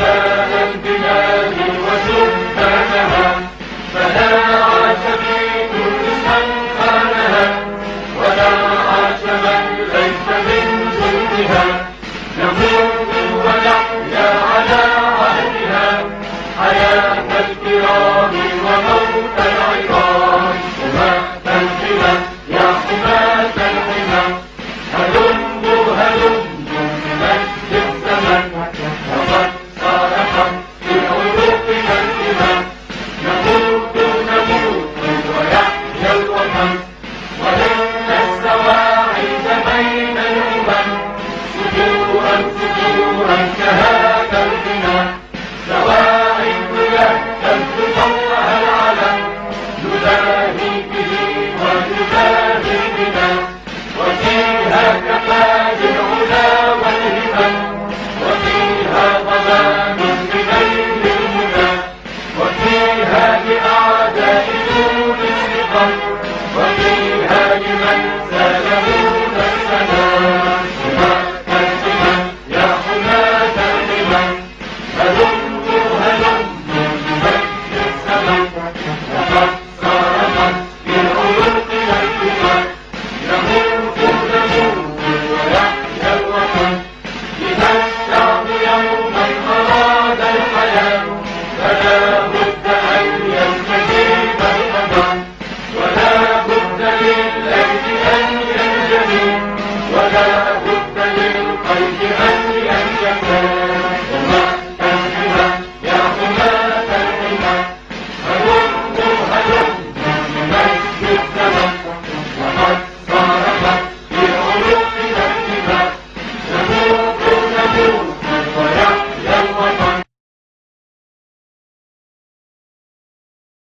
رجال البلاد وسكانها، فلا عاش في تونس من خانها، ولا عاش من ليس من ظلمها. نموت ونحيا على عهدها حياة الكرام وموت العظام. حماة الحمى يا حماة الحمى، هلموا هلموا بمجد الزمن، وقد صار حق في عروقنا الدماء. نموت نموت ويحيا الوطن، ولن السواعد بين الأمم، سجورا سجورا كهذا الغنى. سواعد يهتز فوقها العلم، نباهي به ونباهي بنا، وفيها كفاء العلا والهمم، وفيها ضمان بنيل المنى، وفيها لأعداء دون الثقل، وفيها لمن سالمون السلام. حماة الحمى يا حماة الحمى، هلموا هلموا بمجد الزمن، وقد صار من في عروقنا الدماء. نموت نموت ويحيا الوطن، إذا الشعب يوما أراد الحياة، فلا بد أن يستجيب الأذان، ولا بد للأيد أن ينجلي، ولا بد للقلب أن ينجلي. حماة الحمى يا حماة الحمى، هلموا هلموا بمجد الزمن.